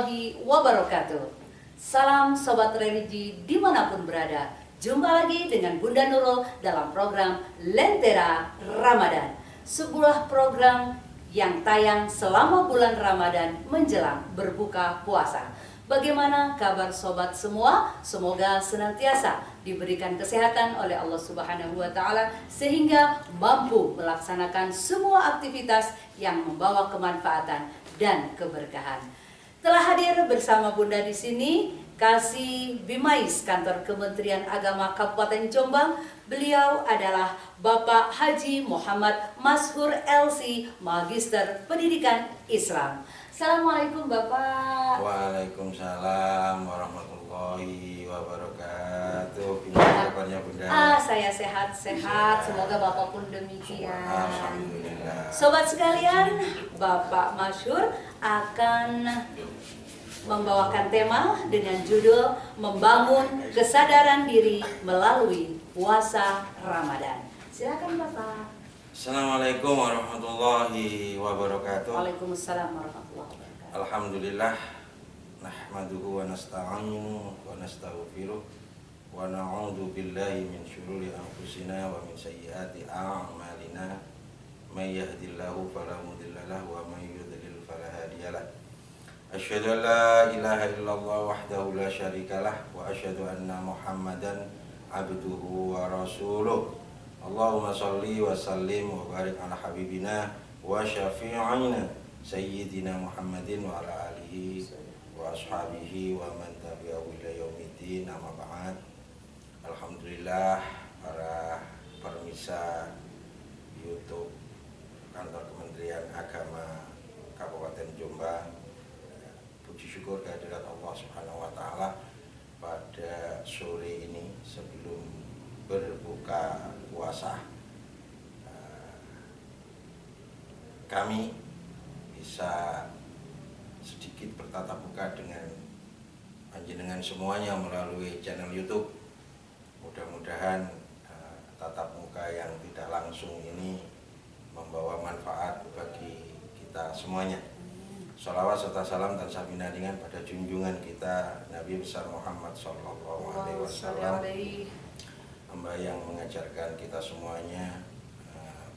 warahmatullahi wabarakatuh. Salam Sobat Religi dimanapun berada. Jumpa lagi dengan Bunda Nurul dalam program Lentera Ramadan, sebuah program yang tayang selama bulan Ramadan menjelang berbuka puasa. Bagaimana kabar sobat semua? Semoga senantiasa diberikan kesehatan oleh Allah Subhanahu wa taala sehingga mampu melaksanakan semua aktivitas yang membawa kemanfaatan dan keberkahan. Telah hadir bersama Bunda di sini Kasih Bimais, Kantor Kementerian Agama Kabupaten Jombang. Beliau adalah Bapak Haji Muhammad Mashur LC, Magister Pendidikan Islam. Assalamualaikum Bapak. Waalaikumsalam warahmatullahi wabarakatuh. Gimana kabarnya Bunda? Saya sehat-sehat, semoga Bapak pun demikian. Alhamdulillah. Sobat sekalian, Bapak Mashur akan membawakan tema dengan judul Membangun Kesadaran Diri Melalui Puasa Ramadan. Silakan Bapak. Assalamualaikum warahmatullahi wabarakatuh. Waalaikumsalam warahmatullahi wabarakatuh. Alhamdulillah. Nahmaduhu wa nasta'inu wa nastaghfiruh wa na'udzu billahi min syururi anfusina wa min sayyiati a'malina. May yahdihillahu fala mudilla lahu wa may yudlil fala hadiyalah. Asyhadu an la ilaha illallah wahdahu la syarikalah wa asyhadu anna Muhammadan abduhu wa rasuluh. Allahumma shalli wa sallim wa barik ala habibina wa syafi'ina sayyidina Muhammadin wa ala alihi wa ashabihi wa man tabi'ahu ila yaumiddin. Amma ba'd. Alhamdulillah, para pemirsa YouTube Kantor Kementerian Agama Kabupaten Jombang, puji syukur kehadirat Allah Subhanahu wa taala pada sore ini sebelum berbuka puasa. Kami bisa sedikit bertatap muka dengan panjenengan semuanya melalui channel YouTube. Mudah-mudahan tatap muka yang tidak langsung ini membawa manfaat bagi kita semuanya. Salawat serta salam dan sabinaringan pada junjungan kita Nabi besar Muhammad Sallallahu Alaihi Wasallam, hamba yang mengajarkan kita semuanya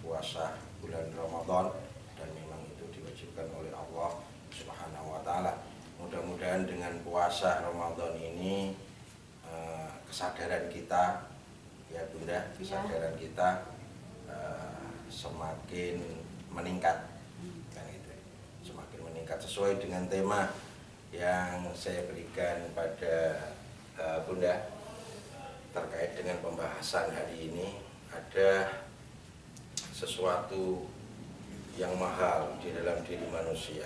puasa bulan Ramadan, dan memang itu diwajibkan oleh Allah Subhanahu Wa Taala. Mudah-mudahan dengan puasa Ramadan ini kesadaran kita, ya Bunda, kesadaran kita semakin meningkat. Semakin meningkat sesuai dengan tema yang saya berikan pada Bunda terkait dengan pembahasan hari ini. Ada sesuatu yang mahal di dalam diri manusia,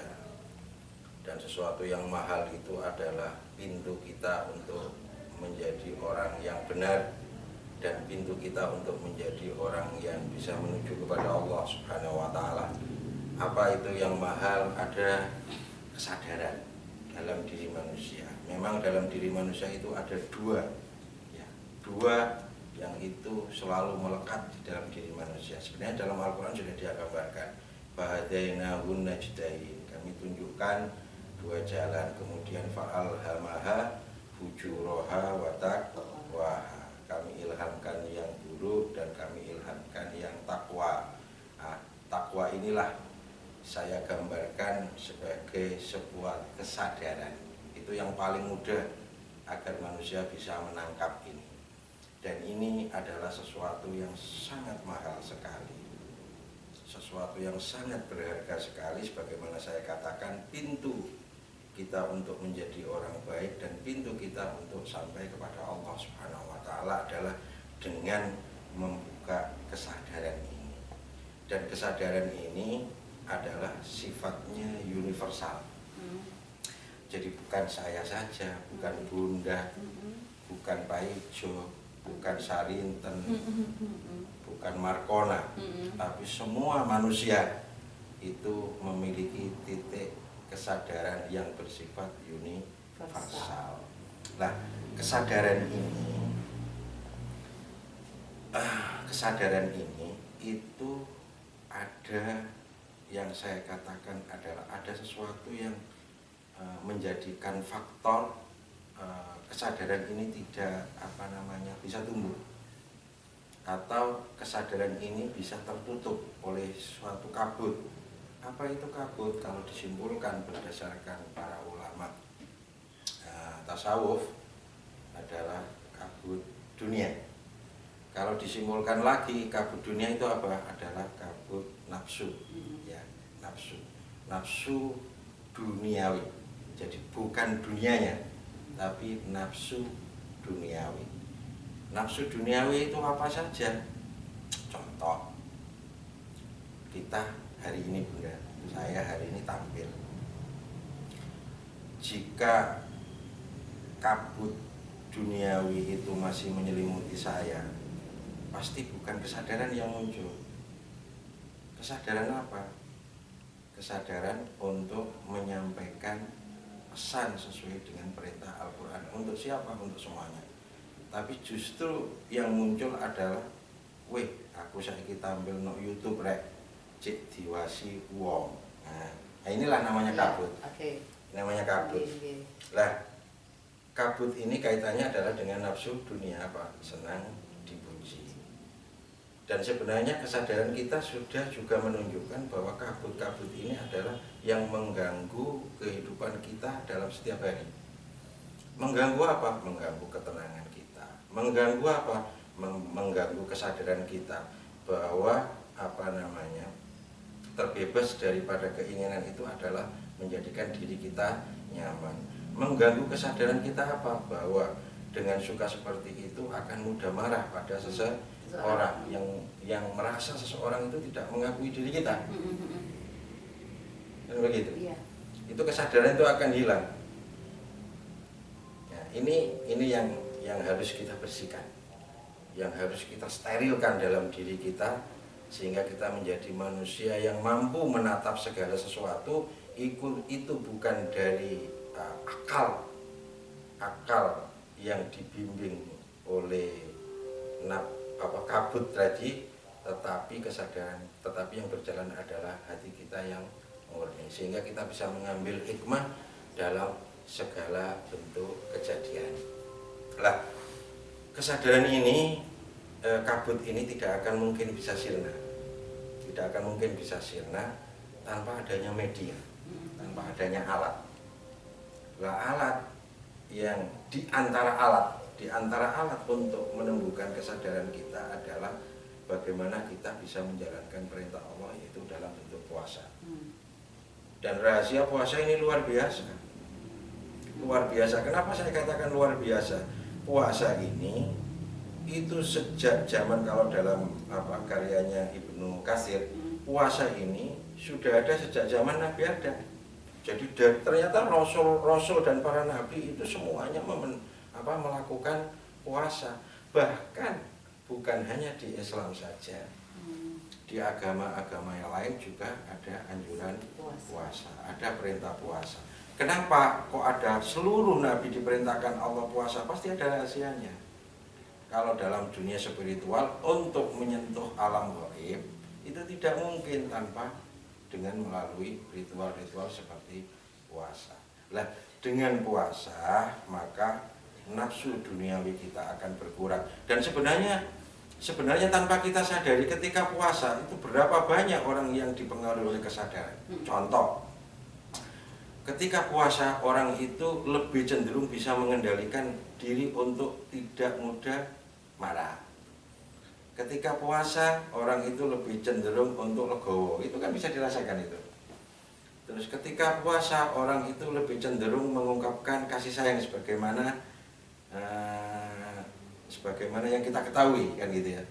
dan sesuatu yang mahal itu adalah pintu kita untuk menjadi orang yang benar, dan pintu kita untuk menjadi orang yang bisa menuju kepada Allah Subhanahu wa taala. Apa itu yang mahal? Ada kesadaran dalam diri manusia. Memang dalam diri manusia itu ada dua, ya, dua yang itu selalu melekat di dalam diri manusia. Sebenarnya dalam Al-Quran sudah digambarkan, Fahadainahun najdain, kami tunjukkan dua jalan, kemudian fa'alhamaha fujuraha wa taqwaha, kami ilhamkan yang buruk dan kami ilhamkan yang takwa. Nah, takwa inilah saya gambarkan sebagai sebuah kesadaran. Itu yang paling mudah agar manusia bisa menangkap ini. Dan ini adalah sesuatu yang sangat mahal sekali, sesuatu yang sangat berharga sekali. Sebagaimana saya katakan, pintu kita untuk menjadi orang baik dan pintu kita untuk sampai kepada Allah Subhanahu wa taala adalah dengan membuka kesadaran ini. Dan kesadaran ini adalah sifatnya universal. Jadi bukan saya saja, bukan Bunda, bukan Pak Ijo, bukan Sarinten, bukan Markona, tapi semua manusia itu memiliki titik kesadaran yang bersifat universal. Nah, kesadaran ini itu ada yang saya katakan adalah ada sesuatu yang menjadikan faktor kesadaran ini tidak bisa tumbuh, atau kesadaran ini bisa tertutup oleh suatu kabut. Apa itu kabut? Kalau disimpulkan berdasarkan para ulama tasawuf adalah kabut dunia. Kalau disimpulkan lagi kabut dunia itu apa? Adalah kabut nafsu, ya, nafsu duniawi. Jadi bukan dunianya, tapi nafsu duniawi. Nafsu duniawi itu apa saja? Contoh, kita hari ini, Bunda, saya hari ini tampil. Jika kabut duniawi itu masih menyelimuti saya, pasti bukan kesadaran yang muncul. Kesadaran apa? Kesadaran untuk menyampaikan pesan sesuai dengan perintah Al-Quran. Untuk siapa? Untuk semuanya. Tapi justru yang muncul adalah, weh, aku saiki tampil no YouTube rek, cek diwasi wong. Nah, inilah namanya kabut. Okay. Namanya kabut. Lah, kabut ini kaitannya adalah dengan nafsu dunia apa? Senang dipuji. Dan sebenarnya kesadaran kita sudah juga menunjukkan bahwa kabut-kabut ini adalah yang mengganggu kehidupan kita dalam setiap hari. Mengganggu apa? Mengganggu ketenangan kita. Mengganggu apa? Mengganggu kesadaran kita bahwa terbebas daripada keinginan itu adalah menjadikan diri kita nyaman. Mengganggu kesadaran kita apa? Bahwa dengan suka seperti itu akan mudah marah pada seseorang yang merasa seseorang itu tidak mengakui diri kita. Dan begitu. Iya. Itu kesadaran itu akan hilang. Ya, ini yang harus kita bersihkan. Yang harus kita sterilkan dalam diri kita sehingga kita menjadi manusia yang mampu menatap segala sesuatu. Itu bukan dari akal yang dibimbing oleh kabut tadi, tetapi yang berjalan adalah hati kita yang murni, sehingga kita bisa mengambil hikmah dalam segala bentuk kejadian. Lah, kesadaran ini, kabut ini tidak akan mungkin bisa sirna, tanpa adanya media, tanpa adanya alat. Lah, alat yang di antara alat untuk menumbuhkan kesadaran kita adalah bagaimana kita bisa menjalankan perintah Allah, yaitu dalam bentuk puasa. Dan rahasia puasa ini luar biasa. Luar biasa. Kenapa saya katakan luar biasa? Puasa ini itu sejak zaman, kalau dalam karyanya Ibnu Katsir, puasa ini sudah ada sejak zaman Nabi Adam. Jadi ternyata Rasul dan para Nabi itu semuanya melakukan puasa. Bahkan bukan hanya di Islam saja, di agama-agama yang lain juga ada anjuran puasa, ada perintah puasa. Kenapa kok ada seluruh Nabi diperintahkan Allah puasa? Pasti ada rahasianya. Kalau dalam dunia spiritual, untuk menyentuh alam gaib itu tidak mungkin tanpa dengan melalui ritual-ritual seperti puasa. Lah, dengan puasa maka nafsu duniawi kita akan berkurang. Dan sebenarnya tanpa kita sadari, ketika puasa itu berapa banyak orang yang dipengaruhi oleh kesadaran. Contoh, ketika puasa orang itu lebih cenderung bisa mengendalikan diri untuk tidak mudah marah. Ketika puasa orang itu lebih cenderung untuk legowo, itu kan bisa dirasakan itu. Terus ketika puasa orang itu lebih cenderung mengungkapkan kasih sayang sebagaimana yang kita ketahui, kan gitu ya.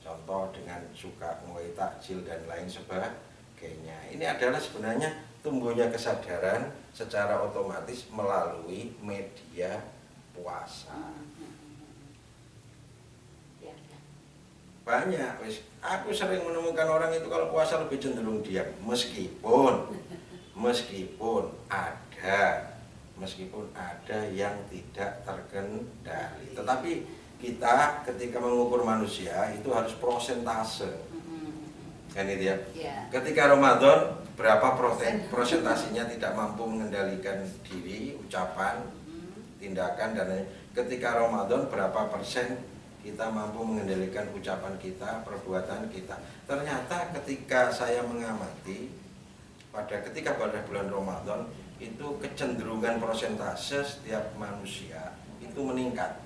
Contoh dengan suka mulai takjil dan lain sebagainya. Ini adalah sebenarnya tumbuhnya kesadaran secara otomatis melalui media puasa. Banyak, aku sering menemukan orang itu kalau puasa lebih cenderung diam, meskipun ada yang tidak terkendali. Tetapi kita ketika mengukur manusia itu harus prosentase, kan itu ya. Ketika Ramadan berapa prosentasinya tidak mampu mengendalikan diri, ucapan, tindakan, dan lain. Ketika Ramadan berapa persen kita mampu mengendalikan ucapan kita, perbuatan kita. Ternyata ketika saya mengamati ketika pada bulan Ramadan itu kecenderungan prosentase setiap manusia itu meningkat,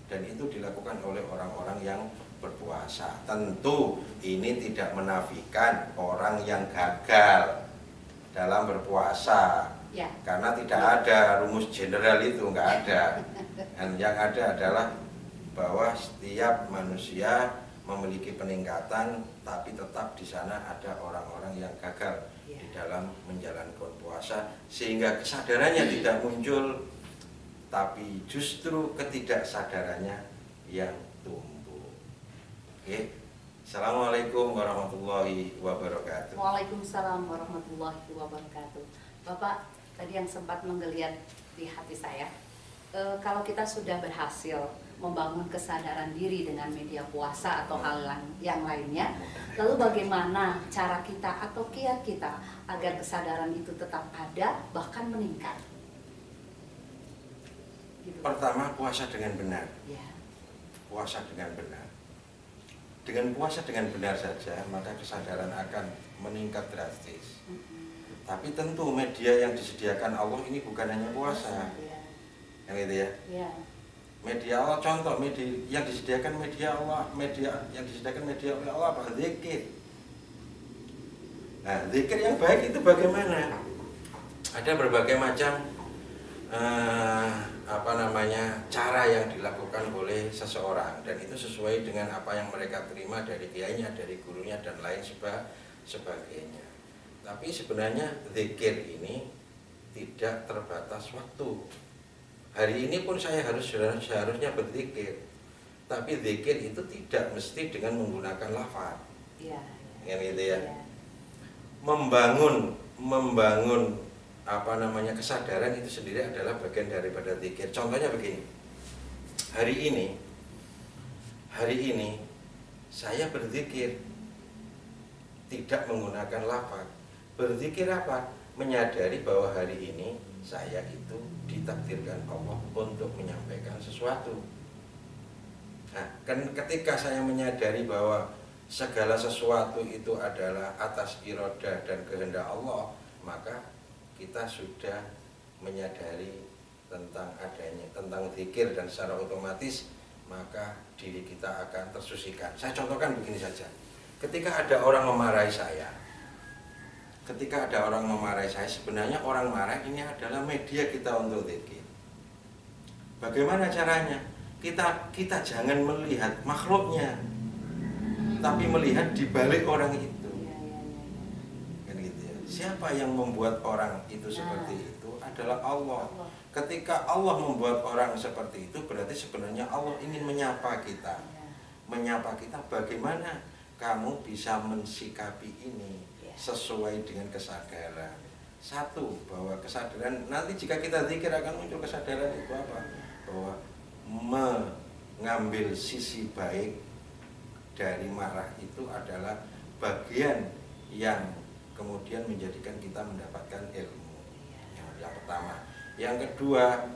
dan itu dilakukan oleh orang-orang yang berpuasa. Tentu ini tidak menafikan orang yang gagal dalam berpuasa, Ya. karena tidak ada rumus general itu, nggak ada. Dan yang ada adalah bahwa setiap manusia memiliki peningkatan, tapi tetap di sana ada orang-orang yang gagal di dalam menjalankan puasa, sehingga kesadarannya tidak muncul, tapi justru ketidaksadarannya yang tumbuh. Oke. Assalamualaikum warahmatullahi wabarakatuh. Waalaikumsalam warahmatullahi wabarakatuh. Bapak, tadi yang sempat menggeliat di hati saya, kalau kita sudah berhasil membangun kesadaran diri dengan media puasa atau hal yang lainnya, lalu bagaimana cara kita atau kiat kita agar kesadaran itu tetap ada, bahkan meningkat? Gitu. Pertama, puasa dengan benar. Ya. Puasa dengan benar. Dengan puasa dengan benar saja, maka kesadaran akan meningkat drastis. Tapi tentu media yang disediakan Allah ini bukan hanya puasa, yang itu ya. Ya. Media Allah, contoh media yang disediakan media Allah, oleh Allah apa? Zikir. Nah, zikir yang baik itu bagaimana? Ada berbagai macam cara yang dilakukan oleh seseorang, dan itu sesuai dengan apa yang mereka terima dari kiainya, dari gurunya, dan lain sebagainya. Tapi sebenarnya zikir ini tidak terbatas waktu. Hari ini pun saya seharusnya berzikir, tapi zikir itu tidak mesti dengan menggunakan lafaz. Ya. Kan gitu ya. Membangun kesadaran itu sendiri adalah bagian daripada zikir. Contohnya begini. Hari ini saya berzikir tidak menggunakan lafaz. Berzikir apa? Menyadari bahwa hari ini saya itu ditakdirkan Allah untuk menyampaikan sesuatu. Nah, ketika saya menyadari bahwa segala sesuatu itu adalah atas irodah dan kehendak Allah, maka kita sudah menyadari tentang zikir, dan secara otomatis maka diri kita akan tersucikan. Saya contohkan begini saja. Ketika ada orang memarahi saya, sebenarnya orang marah ini adalah media kita untuk zikir. Bagaimana caranya? Kita jangan melihat makhluknya, tapi melihat di balik orang itu. Kan gitu ya. Siapa yang membuat orang itu seperti itu? Adalah Allah. Ketika Allah membuat orang seperti itu, berarti sebenarnya Allah ingin menyapa kita. Menyapa kita, bagaimana kamu bisa mensikapi ini sesuai dengan kesadaran. Satu, bahwa kesadaran, nanti jika kita zikir akan muncul kesadaran itu apa? Bahwa mengambil sisi baik dari marah itu adalah bagian yang kemudian menjadikan kita mendapatkan ilmu. Yang pertama. Yang kedua,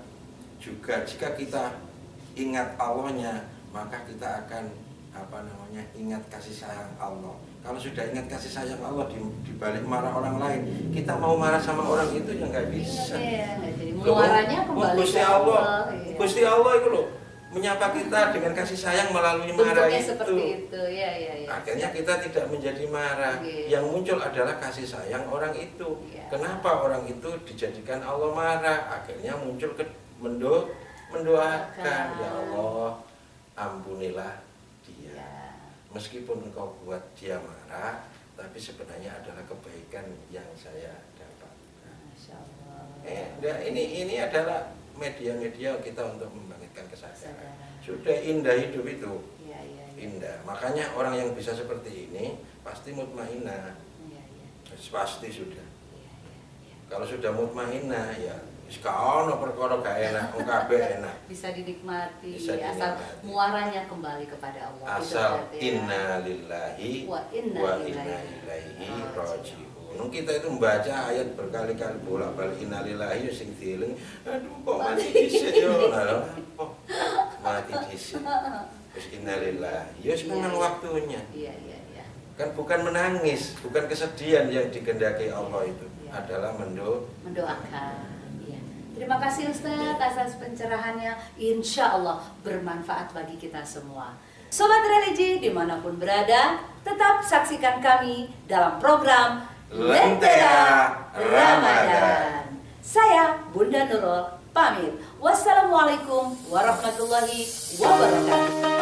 juga jika kita ingat Allahnya, maka kita akan ingat kasih sayang Allah. Kalau sudah ingat kasih sayang Allah di balik marah orang lain, kita mau marah sama orang itu ya nggak bisa. Muaranya kembali Gusti Allah. Gusti Allah itu loh menyapa kita dengan kasih sayang melalui marah itu. Seperti itu. Ya. Akhirnya kita tidak menjadi marah. Yang muncul adalah kasih sayang orang itu. Kenapa orang itu dijadikan Allah marah? Akhirnya muncul mendoakan, ya Allah, ampunilah dia. Meskipun engkau buat dia marah, tapi sebenarnya adalah kebaikan yang saya dapatkan. Masya Allah. Ini adalah media-media kita untuk membangkitkan kesadaran. Sudah indah hidup itu. Indah. Makanya orang yang bisa seperti ini pasti mutmainnah. Pasti sudah. Kalau sudah mutmainnah ya sekarang perkara gak enak, kabeh enak. Bisa dinikmati, asal muaranya kembali kepada Allah. Asal inna lillahi wa inna ilaihi raji'un. Nung kita itu membaca ayat berkali-kali bolak-balik innalillahi sing dieling, aduh kok mati dhisik yo. Lah apa? Mati dhisik. Terus innalillahi, ya memang waktunya. Iya. Kan bukan menangis, bukan kesedihan yang dikehendaki Allah itu, adalah mendoakan. Iya. Terima kasih Ustadz atas pencerahannya. Insya Allah bermanfaat bagi kita semua. Sobat religi dimanapun berada, tetap saksikan kami dalam program Lentera Ramadan. Saya Bunda Nurul pamit. Wassalamualaikum warahmatullahi wabarakatuh.